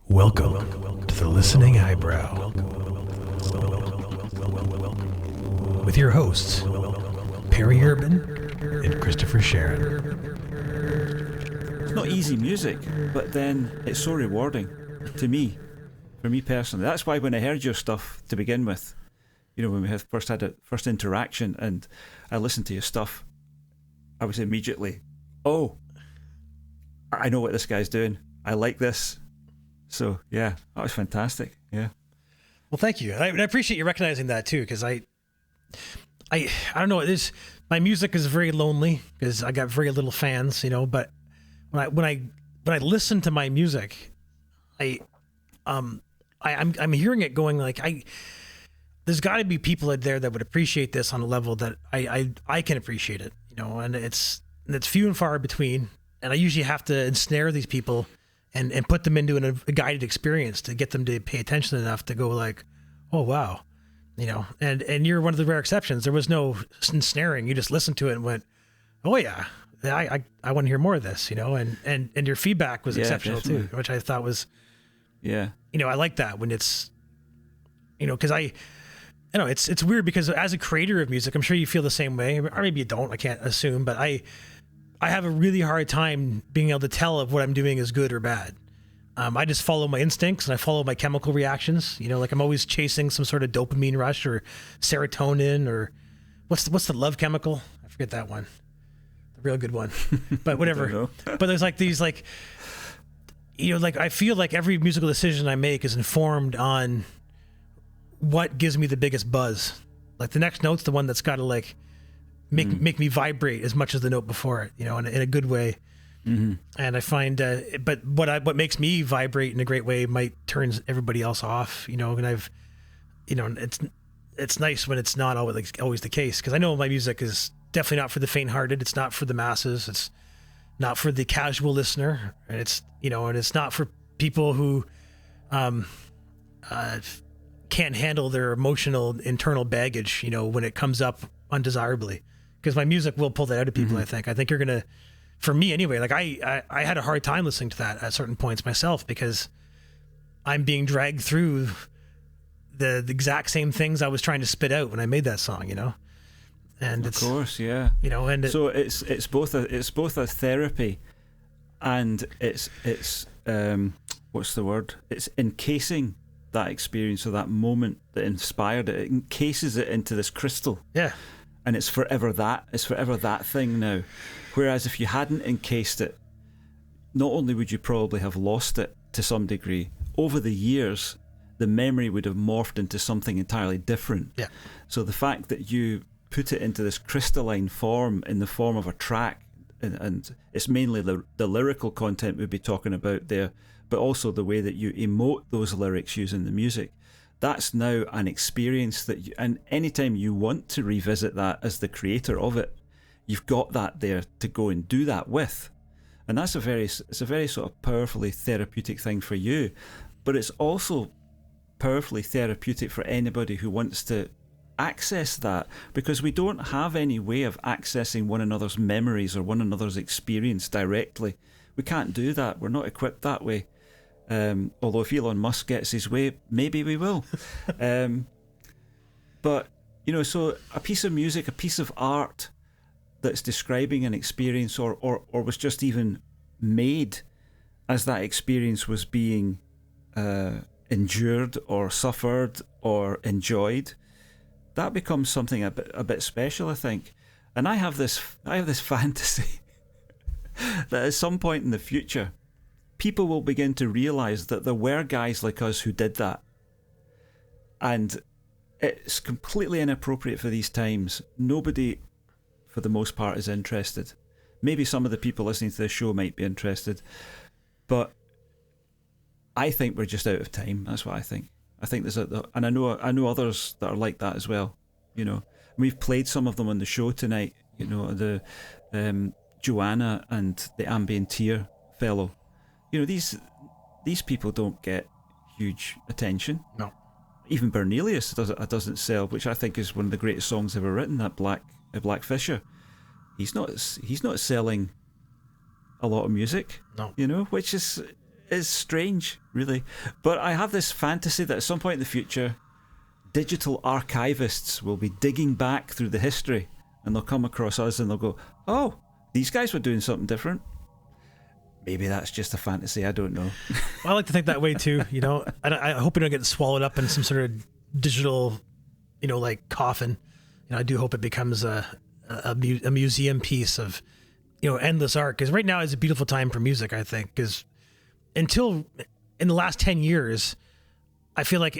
Welcome to the Listening Eyebrow with your hosts, Peri and Christopher Sharon. It's not easy music, but then it's so rewarding to me, for me personally. That's why when I heard your stuff to begin with, when we had a first interaction and I listened to your stuff, I was immediately, oh, I know what this guy's doing. I like this. So yeah, that was fantastic. Yeah. Well, thank you. I appreciate you recognizing that too, because I don't know. My music is very lonely because I got very little fans, But when I listen to my music, I'm hearing it going like there's got to be people out there that would appreciate this on a level that I can appreciate it, And it's few and far between, and I usually have to ensnare these people and put them into a guided experience to get them to pay attention enough to go like, oh wow, and you're one of the rare exceptions. There was no ensnaring. You just listened to it and went, oh yeah, I want to hear more of this, and your feedback was exceptional definitely. too, which I thought was, yeah, I like that when it's, because it's weird because as a creator of music, I'm sure you feel the same way, or maybe you don't, I can't assume, but I have a really hard time being able to tell if what I'm doing is good or bad. I just follow my instincts and I follow my chemical reactions. Like I'm always chasing some sort of dopamine rush or serotonin or what's the love chemical? I forget that one. The real good one. But whatever. But there's like these I feel like every musical decision I make is informed on what gives me the biggest buzz. Like the next note's the one that's got to make me vibrate as much as the note before it, in a good way. Mm-hmm. And I find, but what makes me vibrate in a great way might turn everybody else off, and I've, it's nice when it's not always the case. Cause I know my music is definitely not for the faint hearted. It's not for the masses. It's not for the casual listener. And it's, and it's not for people who, can't handle their emotional internal baggage, when it comes up undesirably. Because my music will pull that out of people. Mm-hmm. I think you're gonna, for me anyway. Like I had a hard time listening to that at certain points myself because I'm being dragged through the exact same things I was trying to spit out when I made that song. And of course, yeah. And so it's both a therapy, and it's what's the word? It's encasing that experience or that moment that inspired it. It encases it into this crystal. Yeah. And it's forever that thing now. Whereas if you hadn't encased it, not only would you probably have lost it to some degree, over the years, the memory would have morphed into something entirely different. Yeah. So the fact that you put it into this crystalline form in the form of a track, and it's mainly the lyrical content we'd be talking about there, but also the way that you emote those lyrics using the music. That's now an experience that and anytime you want to revisit that as the creator of it, you've got that there to go and do that with. And that's it's a very sort of powerfully therapeutic thing for you, but it's also powerfully therapeutic for anybody who wants to access that, because we don't have any way of accessing one another's memories or one another's experience directly. We can't do that. We're not equipped that way. Although if Elon Musk gets his way, maybe we will. But, so a piece of music, a piece of art that's describing an experience or was just even made as that experience was being endured or suffered or enjoyed, that becomes something a bit special, I think. And I have this fantasy that at some point in the future, people will begin to realise that there were guys like us who did that. And it's completely inappropriate for these times. Nobody, for the most part, is interested. Maybe some of the people listening to this show might be interested. But I think we're just out of time. That's what I think. I think and I know others that are like that as well. We've played some of them on the show tonight. The Joanna and the Ambienteer fellow. These people don't get huge attention. No. Even Bernelius doesn't sell, which I think is one of the greatest songs ever written. That Black Fisher, he's not selling a lot of music. No. Which is is strange, really. But I have this fantasy that at some point in the future, digital archivists will be digging back through the history, and they'll come across us and they'll go, oh, these guys were doing something different. Maybe that's just a fantasy, I don't know. I like to think that way too, you know. I hope we don't get swallowed up in some sort of digital, you know, like coffin. You know, I do hope it becomes a museum piece of, you know, endless art. Because right now is a beautiful time for music, I think. Because until in the last 10 years, I feel like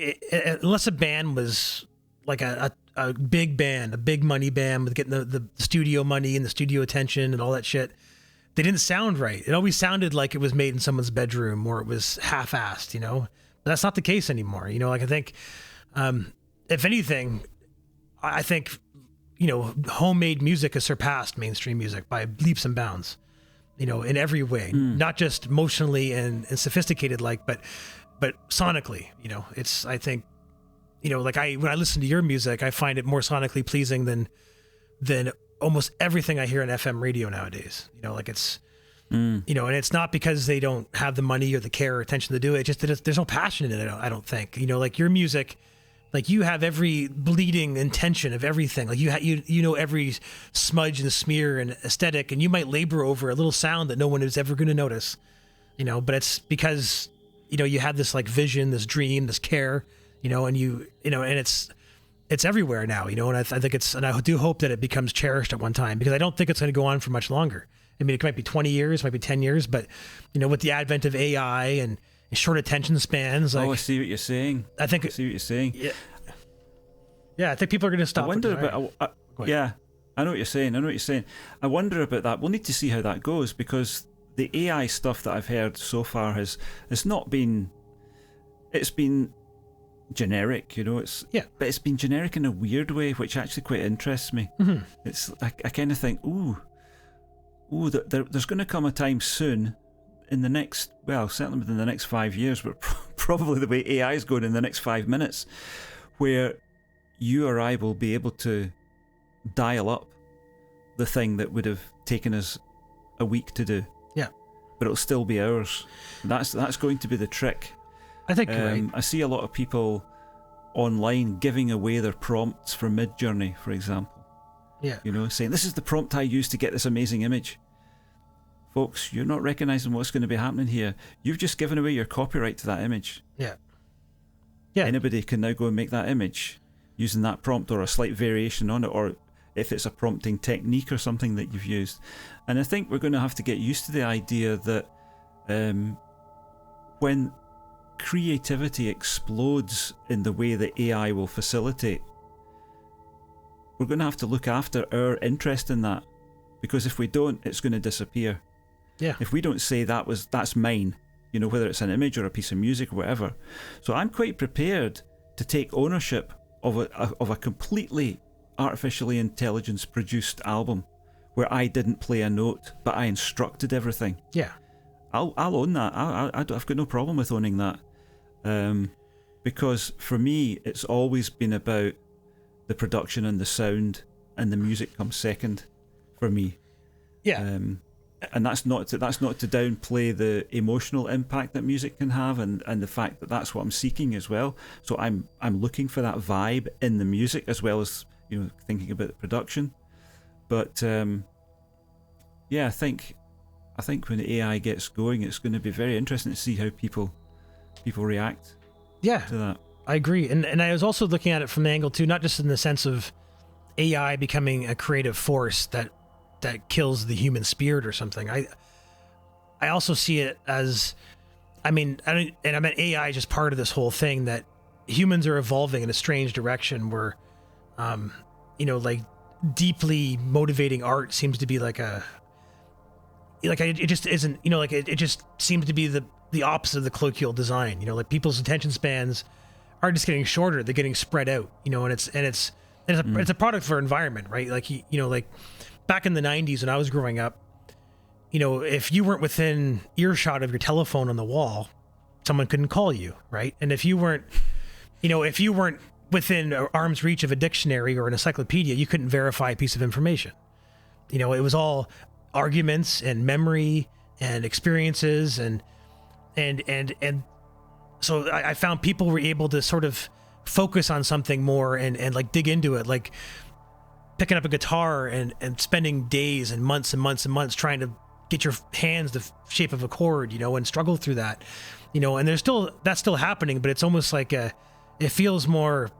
unless a band was like a big band, a big money band with getting the studio money and the studio attention and all that shit, they didn't sound right. It always sounded like it was made in someone's bedroom or it was half-assed, you know. But that's not the case anymore. You know, like I think, if anything, I think, you know, homemade music has surpassed mainstream music by leaps and bounds, you know, in every way, not just emotionally and sophisticated but sonically, you know. It's, I think, you know, like when I listen to your music, I find it more sonically pleasing than almost everything I hear on FM radio nowadays. You know, like it's, you know, and it's not because they don't have the money or the care or attention to do it. It's just that there's no passion in it. I don't think, you know, like your music, like you have every bleeding intention of everything. Like you know every smudge and smear and aesthetic, and you might labor over a little sound that no one is ever going to notice, you know, but it's because, you know, you have this like vision, this dream, this care, you know, and you know, and it's everywhere now, you know, and I think and I do hope that it becomes cherished at one time, because I don't think it's going to go on for much longer. I mean, it might be 20 years, might be 10 years, but, you know, with the advent of AI and short attention spans, like, I see what you're saying. I see what you're saying. Yeah, I think people are going to stop. I wonder about. Yeah, I know what you're saying. I wonder about that. We'll need to see how that goes, because the AI stuff that I've heard so far has not been. It's been generic, you know. But it's been generic in a weird way, which actually quite interests me. Mm-hmm. It's I kind of think, there's going to come a time soon, in the next, well, certainly within the next 5 years, but probably the way AI is going in the next 5 minutes, where you or I will be able to dial up the thing that would have taken us a week to do. Yeah. But it'll still be ours. That's going to be the trick. I think you're right. I see a lot of people online giving away their prompts for Midjourney, for example. Yeah. You know, saying, this is the prompt I used to get this amazing image. Folks, you're not recognising what's going to be happening here. You've just given away your copyright to that image. Yeah. Yeah. Anybody can now go and make that image using that prompt or a slight variation on it, or if it's a prompting technique or something that you've used. And I think we're going to have to get used to the idea that when creativity explodes in the way that AI will facilitate, we're going to have to look after our interest in that, because if we don't, it's going to disappear. Yeah. If we don't say that's mine, you know, whether it's an image or a piece of music or whatever. So I'm quite prepared to take ownership of a completely artificially intelligence produced album where I didn't play a note, but I instructed everything. Yeah. I'll own that. I've got no problem with owning that. Because for me, it's always been about the production and the sound, and the music comes second for me. Yeah. And that's not to downplay the emotional impact that music can have, and the fact that that's what I'm seeking as well. So I'm looking for that vibe in the music, as well as, you know, thinking about the production. But yeah, I think when AI gets going, it's going to be very interesting to see how people react. Yeah, to that. I agree, and I was also looking at it from the angle too, not just in the sense of AI becoming a creative force that kills the human spirit or something. I also see it as, I mean AI is just part of this whole thing, that humans are evolving in a strange direction where, you know, like deeply motivating art seems to be it just isn't, you know, like it just seems to be the opposite of the colloquial design. You know, like people's attention spans are just getting shorter. They're getting spread out, you know, and it's a product for environment, right? Like, you know, like back in the 90s when I was growing up, you know, if you weren't within earshot of your telephone on the wall, someone couldn't call you, right? And if you weren't within arm's reach of a dictionary or an encyclopedia, you couldn't verify a piece of information. You know, it was all arguments and memory and experiences, and and so I found people were able to sort of focus on something more and like dig into it, like picking up a guitar and spending days and months and months and months trying to get your hands the shape of a chord, you know, and struggle through that, you know. And that's still happening, but it's almost like it feels more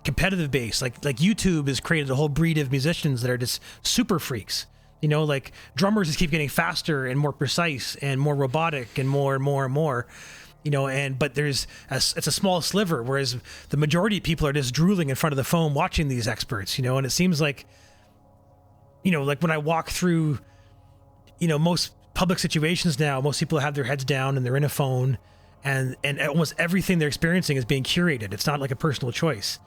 competitive based. Like YouTube has created a whole breed of musicians that are just super freaks, you know, like drummers just keep getting faster and more precise and more robotic and more and more and more, you know. And but it's a small sliver, whereas the majority of people are just drooling in front of the phone watching these experts, you know. And it seems like, you know, like when I walk through, you know, most public situations now, most people have their heads down and they're in a phone, and almost everything they're experiencing is being curated. It's not like a personal choice,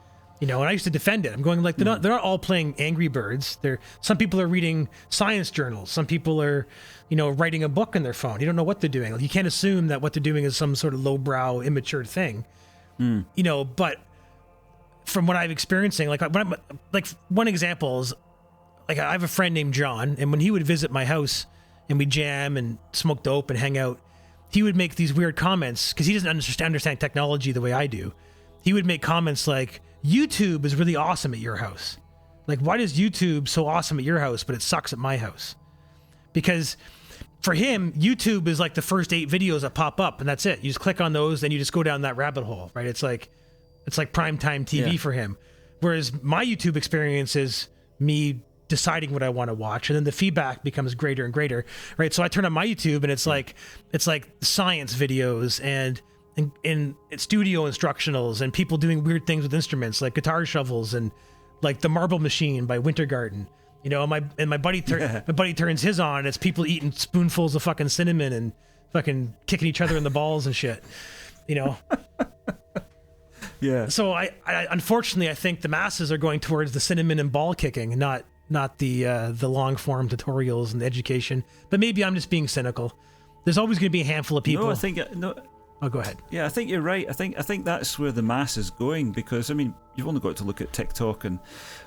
you know. And I used to defend it. I'm going like, they're not all playing Angry Birds. Some people are reading science journals. Some people are, you know, writing a book on their phone. You don't know what they're doing. Like, you can't assume that what they're doing is some sort of lowbrow, immature thing, you know. But from what I'm experiencing, like one example is, like, I have a friend named John, and when he would visit my house and we jam and smoke dope and hang out, he would make these weird comments because he doesn't understand technology the way I do. He would make comments like, YouTube is really awesome at your house. Like, why is YouTube so awesome at your house, but it sucks at my house? Because for him, YouTube is like the first 8 videos that pop up, and that's it. You just click on those, then you just go down that rabbit hole, right? It's like primetime TV for him. Whereas my YouTube experience is me deciding what I want to watch, and then the feedback becomes greater and greater, right? So I turn on my YouTube, and it's like science videos and studio instructionals and people doing weird things with instruments like guitar shovels and like the Marble Machine by Wintergarten, you know. And my buddy turns his on, and it's people eating spoonfuls of fucking cinnamon and fucking kicking each other in the balls and shit, you know. Yeah. So I unfortunately I think the masses are going towards the cinnamon and ball kicking, not the long form tutorials and the education. But maybe I'm just being cynical. There's always going to be a handful of people. No, I think no. Oh, go ahead. Yeah, I think you're right. I think that's where the mass is going, because I mean, you've only got to look at TikTok and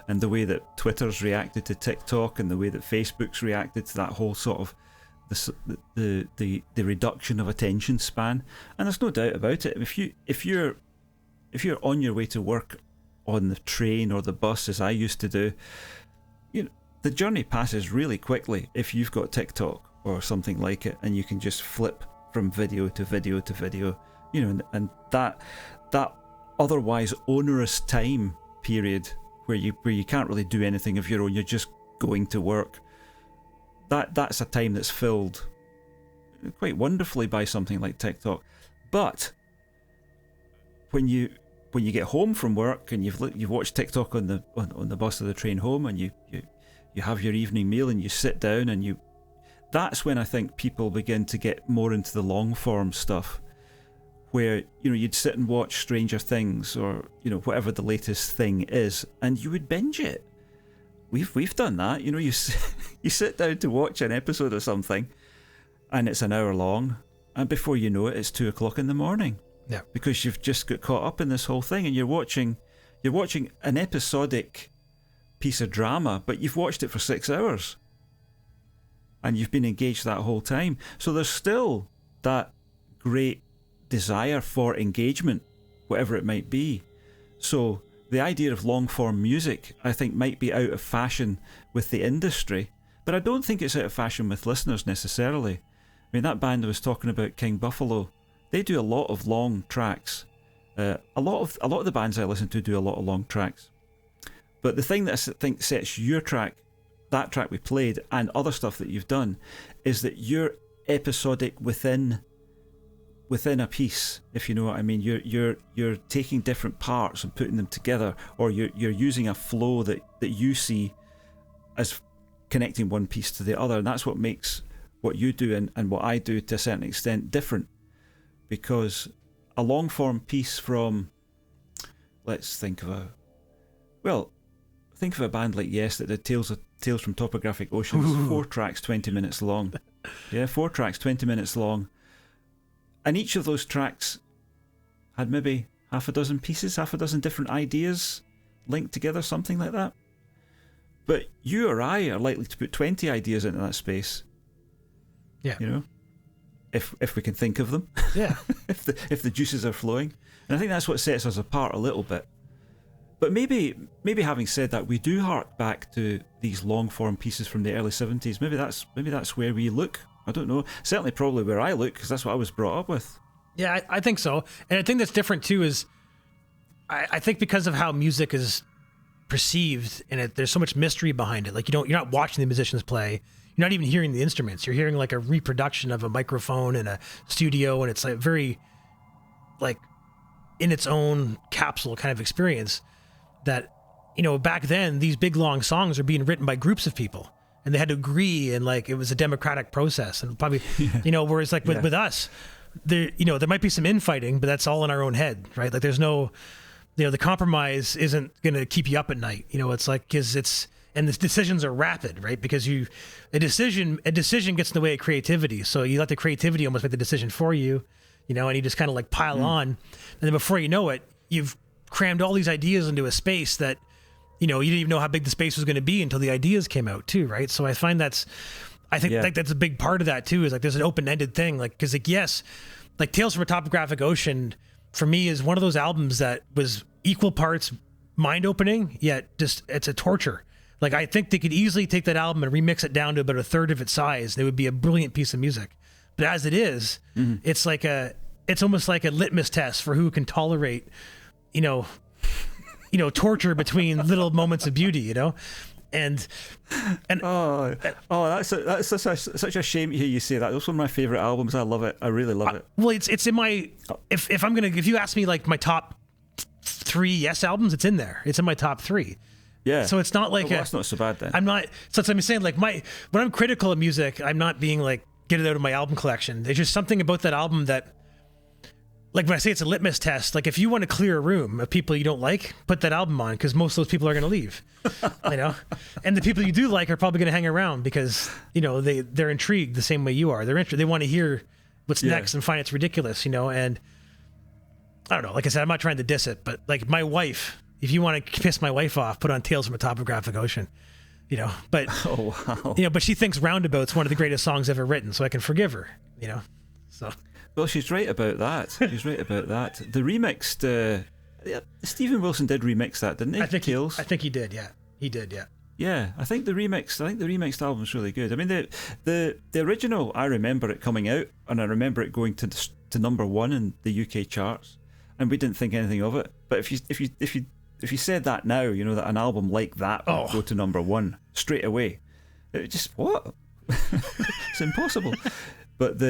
the way that Twitter's reacted to TikTok and the way that Facebook's reacted to that whole sort of the reduction of attention span. And there's no doubt about it. If you're on your way to work on the train or the bus, as I used to do, you know, the journey passes really quickly if you've got TikTok or something like it, and you can just flip from video to video to video, you know, and that otherwise onerous time period where you can't really do anything of your own, you're just going to work. That's a time that's filled quite wonderfully by something like TikTok. But when you get home from work and you've watched TikTok on the bus or the train home, and you have your evening meal and you sit down and that's when I think people begin to get more into the long form stuff, where, you know, you'd sit and watch Stranger Things or, you know, whatever the latest thing is, and you would binge it. We've done that, you know. You sit down to watch an episode of something, and it's an hour long, and before you know it, it's 2:00 in the morning. Yeah, because you've just got caught up in this whole thing, and you're watching an episodic piece of drama, but you've watched it for 6 hours. And you've been engaged that whole time. So there's still that great desire for engagement, whatever it might be. So the idea of long-form music, I think, might be out of fashion with the industry, but I don't think it's out of fashion with listeners necessarily. I mean, that band I was talking about, King Buffalo, they do a lot of long tracks. A lot of the bands I listen to do a lot of long tracks. But the thing that I think sets your track, that track we played, and other stuff that you've done, is that you're episodic within a piece, if you know what I mean. You're taking different parts and putting them together, or you're using a flow that you see as connecting one piece to the other, and that's what makes what you do and what I do to a certain extent different. Because a long form piece from, let's think of a band like Yes that did Tales from Topographic Oceans. 4 tracks, 20 minutes long. Yeah, 4 tracks, 20 minutes long. And each of those tracks had maybe half a dozen pieces, half a dozen different ideas linked together, something like that. But you or I are likely to put 20 ideas into that space. Yeah. You know? if we can think of them. Yeah. if the juices are flowing. And I think that's what sets us apart a little bit. But maybe having said that, we do hark back to these long form pieces from the early 70s. Maybe that's where we look. I don't know. Certainly probably where I look, because that's what I was brought up with. Yeah, I think so. And I think that's different too is I think because of how music is perceived and there's so much mystery behind it. Like you're not watching the musicians play. You're not even hearing the instruments. You're hearing like a reproduction of a microphone in a studio, and it's like very like in its own capsule kind of experience that, back then these big long songs are being written by groups of people and they had to agree, and like it was a democratic process, and probably, whereas like with us, there might be some infighting, but that's all in our own head, right? Like there's no, the compromise isn't going to keep you up at night. It's like, and the decisions are rapid, right? Because a decision gets in the way of creativity. So you let the creativity almost make the decision for you, and you just kind of like pile on. And then before you know it, you've crammed all these ideas into a space that, you didn't even know how big the space was going to be until the ideas came out too, right? So I find like that's a big part of that too, is like there's an open-ended thing. Like, because like, yes, like Tales from a Topographic Ocean for me is one of those albums that was equal parts mind-opening, yet just it's a torture. Like, I think they could easily take that album and remix it down to about a third of its size. And it would be a brilliant piece of music. But as it is, it's like it's almost like a litmus test for who can tolerate, torture between little moments of beauty, and that's such a shame to hear you say that. That's one of my favorite albums. I love it. I really love it. Well, it's in my if you ask me like my top 3 Yes albums, it's in there. It's in my top 3. Yeah. So it's not like that's not so bad then. I'm not. So I'm saying like when I'm critical of music, I'm not being like get it out of my album collection. There's just something about that album that, like when I say it's a litmus test, like if you want to clear a room of people you don't like, put that album on, because most of those people are going to leave, and the people you do like are probably going to hang around because they're intrigued the same way you are. They want to hear what's next and find it's ridiculous, and I don't know. Like I said, I'm not trying to diss it, but like my wife, if you want to piss my wife off, put on Tales from a Topographic Ocean, but but she thinks Roundabout's one of the greatest songs ever written, so I can forgive her, so. Well, she's right about that. The remixed, Stephen Wilson did remix that, didn't he? I think he did. Yeah, he did. Yeah. Yeah, I think the remixed album's really good. I mean, the original, I remember it coming out, and I remember it going to number 1 in the UK charts, and we didn't think anything of it. But if you said that now, that an album like that would go to number 1 straight away, it just what? It's impossible. But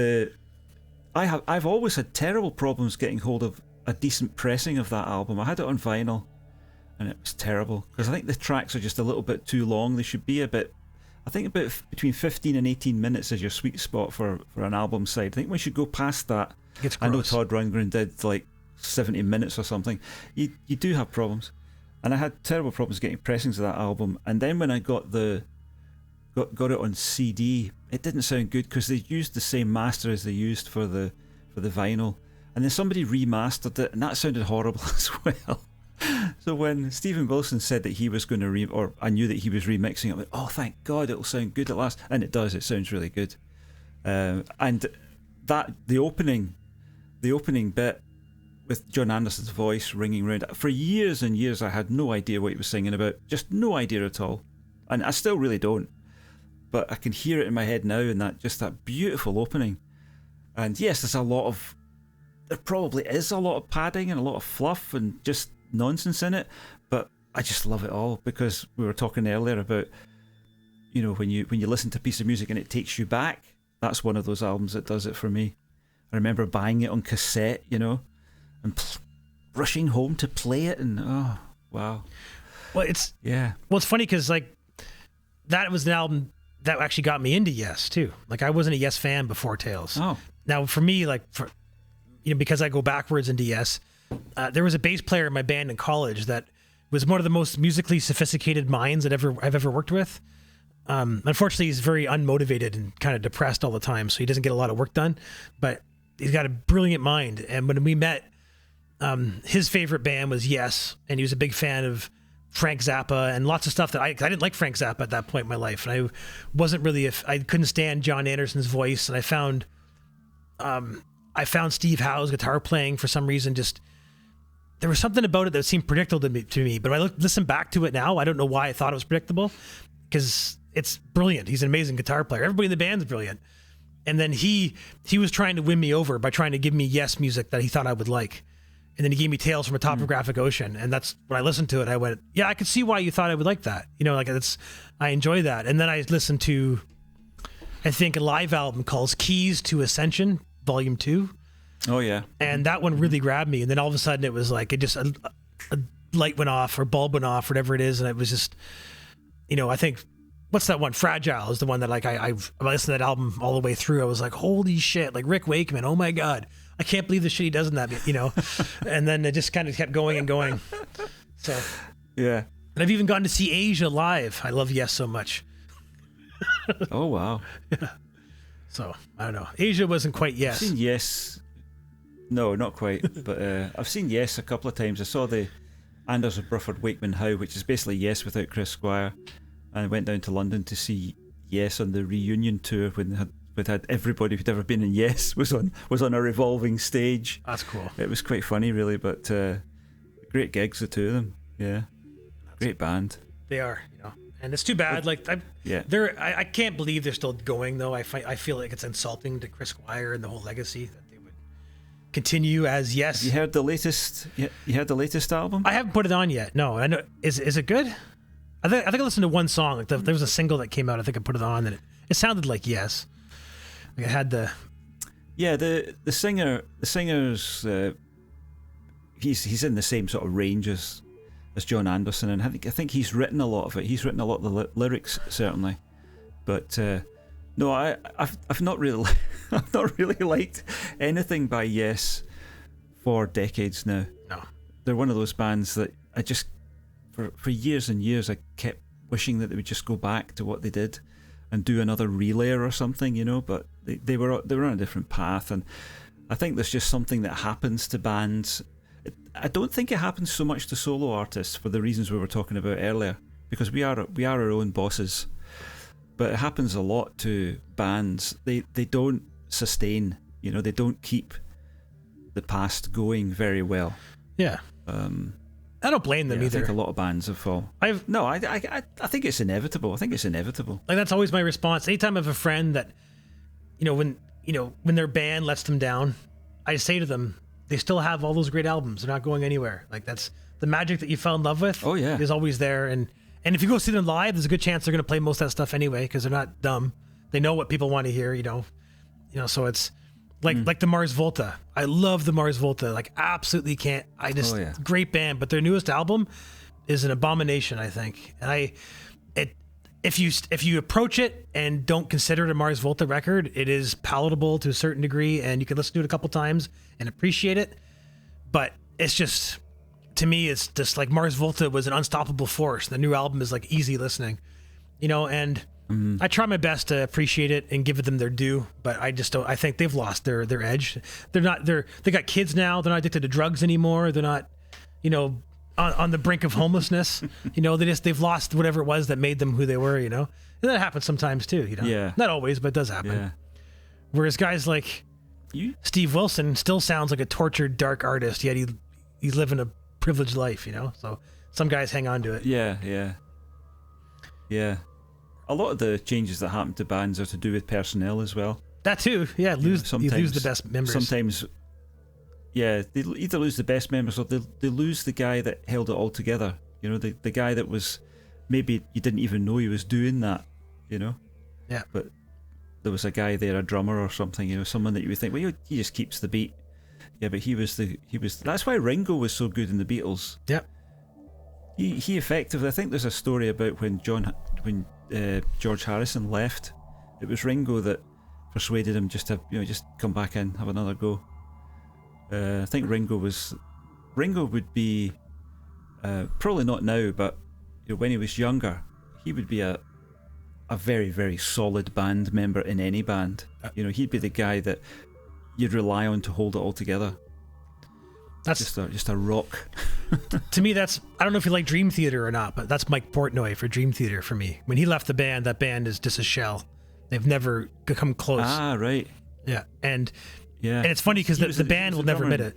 I've always had terrible problems getting hold of a decent pressing of that album. I had it on vinyl, and it was terrible because I think the tracks are just a little bit too long. They should be about between 15 and 18 minutes is your sweet spot for an album side. I think we should go past that. I know Todd Rundgren did like 70 minutes or something. You do have problems, and I had terrible problems getting pressings of that album. And then when I got it on CD, it didn't sound good because they used the same master as they used for the vinyl, and then somebody remastered it, and that sounded horrible as well. So when Stephen Wilson said that he was going to or I knew that he was remixing it, I went, oh, thank God, it'll sound good at last. And it does. It sounds really good. And that the opening bit with John Anderson's voice ringing around, for years and years I had no idea what he was singing about, just no idea at all, and I still really don't. But I can hear it in my head now, and that beautiful opening. And yes, there probably is a lot of padding and a lot of fluff and just nonsense in it, but I just love it all, because we were talking earlier about, when you listen to a piece of music and it takes you back. That's one of those albums that does it for me. I remember buying it on cassette, and rushing home to play it, and oh wow. Well, it's funny because like that was an album that actually got me into Yes too. Like I wasn't a Yes fan before Tales. Oh. Now for me, like because I go backwards into Yes, there was a bass player in my band in college that was one of the most musically sophisticated minds that I've ever worked with. Unfortunately, he's very unmotivated and kind of depressed all the time, so he doesn't get a lot of work done. But he's got a brilliant mind. And when we met, his favorite band was Yes, and he was a big fan of Frank Zappa and lots of stuff that I didn't like Frank Zappa at that point in my life, and I wasn't really I couldn't stand John Anderson's voice, and I found I found Steve Howe's guitar playing for some reason. Just there was something about it that seemed predictable to me. But when I listen back to it now, I don't know why I thought it was predictable, because it's brilliant. He's an amazing guitar player. Everybody in the band's brilliant. And then he was trying to win me over by trying to give me Yes music that he thought I would like. And then he gave me Tales from a Topographic Ocean. And that's when I listened to it, I went, yeah, I could see why you thought I would like that. Like I enjoy that. And then I listened to, I think, a live album called Keys to Ascension, Volume 2. Oh, yeah. And that one really grabbed me. And then all of a sudden it was like, it just, a light went off or bulb went off, whatever it is. And it was just, I think, what's that one? Fragile is the one that like I listened to that album all the way through. I was like, holy shit, like Rick Wakeman, oh my God. I can't believe the shit he does in that, and then it just kind of kept going and going. So, yeah. And I've even gotten to see Asia live. I love Yes so much. Oh, wow. Yeah. So, I don't know. Asia wasn't quite Yes. I've seen Yes. No, not quite. But I've seen Yes a couple of times. I saw the Anders of Bruford Wakeman Howe, which is basically Yes without Chris Squire. And I went down to London to see Yes on the reunion tour when they had everybody who'd ever been in Yes was on a revolving stage. That's cool. It was quite funny, really, but great gigs, the two of them. Yeah, great band. They are, and it's too bad. Like, I can't believe they're still going though. I feel like it's insulting to Chris Squire and the whole legacy that they would continue as Yes. Have you heard the latest? You heard the latest album? I haven't put it on yet. No, I know. Is it good? I think I listened to one song. Like there was a single that came out. I think I put it on, and it sounded like Yes. Like I had the singer's he's in the same sort of range as John Anderson, and I think he's written a lot of it. He's written a lot of the lyrics, certainly. But no, I've not really I've not really liked anything by Yes for decades now. No, they're one of those bands that I just for years and years I kept wishing that they would just go back to what they did and do another relayer or something, but they were on a different path. And I think there's just something that happens to bands. I don't think it happens so much to solo artists for the reasons we were talking about earlier, because we are our own bosses. But it happens a lot to bands. They don't sustain, they don't keep the past going very well. Yeah. I don't blame them either. I think a lot of bands have fallen. I think it's inevitable. Like, that's always my response. Anytime I have a friend that, when their band lets them down, I say to them, they still have all those great albums. They're not going anywhere. Like, that's the magic that you fell in love with. Oh, yeah. Is always there. And if you go see them live, there's a good chance they're going to play most of that stuff anyway, because they're not dumb. They know what people want to hear, so it's like the Mars Volta. I love the Mars Volta. Like, absolutely can't. Great band, but their newest album is an abomination, I think. And if you approach it and don't consider it a Mars Volta record, it is palatable to a certain degree, and you can listen to it a couple times and appreciate it. But it's just, to me, it's just like Mars Volta was an unstoppable force. The new album is like easy listening, and I try my best to appreciate it and give them their due, but I just don't. I think they've lost their edge. They got kids now. They're not addicted to drugs anymore. They're not, on the brink of homelessness. They've lost whatever it was that made them who they were. And that happens sometimes too. Yeah. Not always, but it does happen. Yeah. Whereas guys like Steve Wilson still sounds like a tortured, dark artist, yet he's living a privileged life. So some guys hang on to it. Yeah. A lot of the changes that happen to bands are to do with personnel as well. That too, yeah. You lose the best members. Sometimes, they either lose the best members or they lose the guy that held it all together. The guy that was, maybe you didn't even know he was doing that. Yeah. But there was a guy there, a drummer or something. Someone that you would think, well, he just keeps the beat. Yeah, but he was. That's why Ringo was so good in the Beatles. Yep. He effectively. I think there's a story about when George Harrison left. It was Ringo that persuaded him just to come back in, have another go. I think Ringo would be probably not now, but when he was younger, he would be a very, very solid band member in any band. He'd be the guy that you'd rely on to hold it all together. That's just a rock. To me, I don't know if you like Dream Theater or not, but that's Mike Portnoy for Dream Theater for me. When he left the band, that band is just a shell. They've never come close. Ah, right. Yeah, and Yeah. And it's funny because the band will never admit it.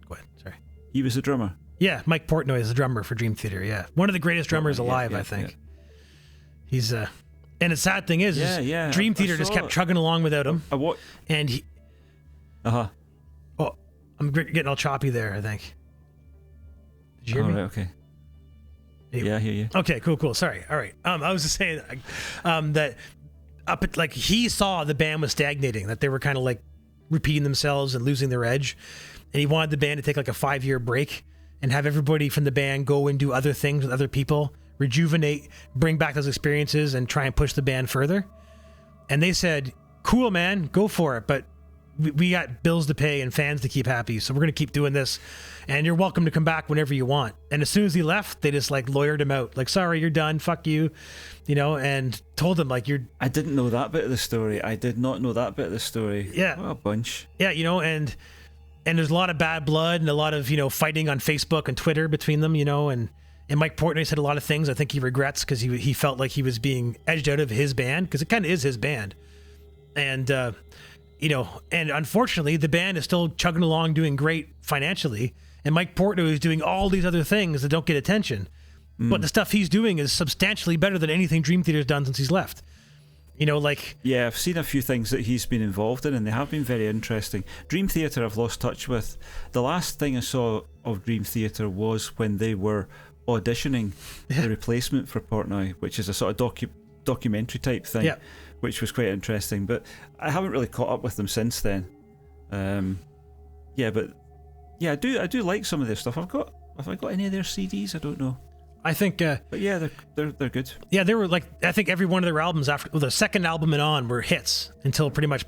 Go ahead. Sorry. He was a drummer. Yeah, Mike Portnoy is the drummer for Dream Theater. Yeah, one of the greatest drummers alive, I think. Yeah. He's and the sad thing is Dream Theater just kept chugging along without him. What? And he. Oh, I'm getting all choppy there, I think. Did you hear me? Right, okay. Yeah, I hear you. Okay, cool. Sorry. All right. I was just saying that like he saw the band was stagnating, that they were kind of like repeating themselves and losing their edge, and he wanted the band to take like a 5-year break and have everybody from the band go and do other things with other people, rejuvenate, bring back those experiences, and try and push the band further. And they said, "Cool, man, go for it, but we got bills to pay and fans to keep happy, so we're going to keep doing this, and you're welcome to come back whenever you want." And as soon as he left, they just like lawyered him out, like, "Sorry, you're done, fuck you," and told him like, "You're..." I didn't know that bit of the story. I did not know that bit of the story. Yeah. What a bunch. Yeah, and there's a lot of bad blood and a lot of, fighting on Facebook and Twitter between them, and Mike Portnoy said a lot of things I think he regrets because he felt like he was being edged out of his band, because it kind of is his band. And, and unfortunately, the band is still chugging along doing great financially, and Mike Portnoy is doing all these other things that don't get attention. But the stuff he's doing is substantially better than anything Dream Theater's done since he's left. Yeah, I've seen a few things that he's been involved in, and they have been very interesting. Dream Theater I've lost touch with. The last thing I saw of Dream Theater was when they were auditioning the replacement for Portnoy, which is a sort of documentary type thing, which was quite interesting. But I haven't really caught up with them since then. I do like some of their stuff. Have I got any of their CDs? I don't know. I think, but yeah, they're good. Yeah, they were like, I think every one of their albums after the second album and on were hits until pretty much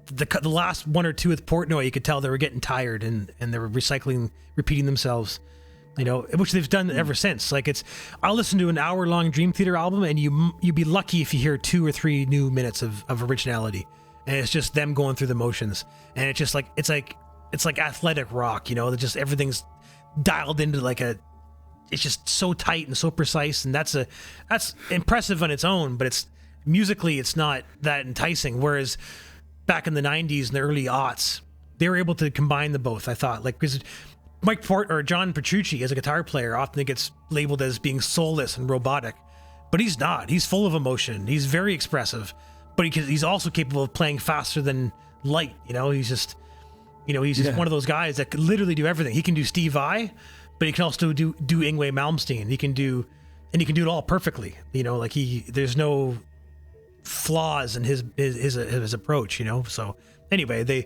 the last one or two with Portnoy. You could tell they were getting tired and they were repeating themselves, which they've done ever since. Like I'll listen to an hour-long Dream Theater album and you'd be lucky if you hear 2 or 3 new minutes of originality, and it's just them going through the motions, and it's just like it's like athletic rock, just everything's dialed into like it's just so tight and so precise, and that's impressive on its own, but it's musically it's not that enticing. Whereas back in the 90s and the early aughts, they were able to combine the both, I thought. Like, because John Petrucci as a guitar player often gets labeled as being soulless and robotic, but he's not. He's full of emotion. He's very expressive, but he's also capable of playing faster than light. He's just one of those guys that could literally do everything. He can do Steve Vai, but he can also do Yngwie Malmsteen. He can do it all perfectly. There's no flaws in his approach. So anyway,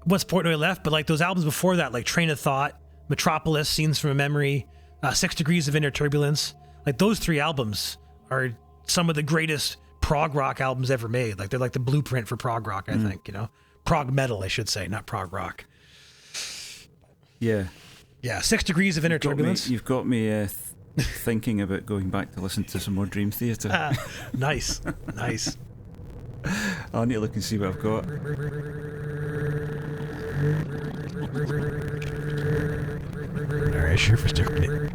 once Portnoy left, but like those albums before that, like Train of Thought, Metropolis, Scenes from a Memory, 6 Degrees of Inner Turbulence, like those 3 albums are some of the greatest prog rock albums ever made. Like they're like the blueprint for prog rock, I think. Prog metal, I should say, not prog rock. Yeah. Yeah, 6 Degrees of Inner Turbulence. You've got me thinking about going back to listen to some more Dream Theater. Nice. I'll need to look and see what I've got. Alright, sure for starting.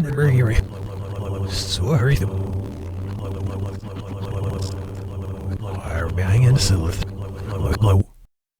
Never hear it. Sorry. Are behind the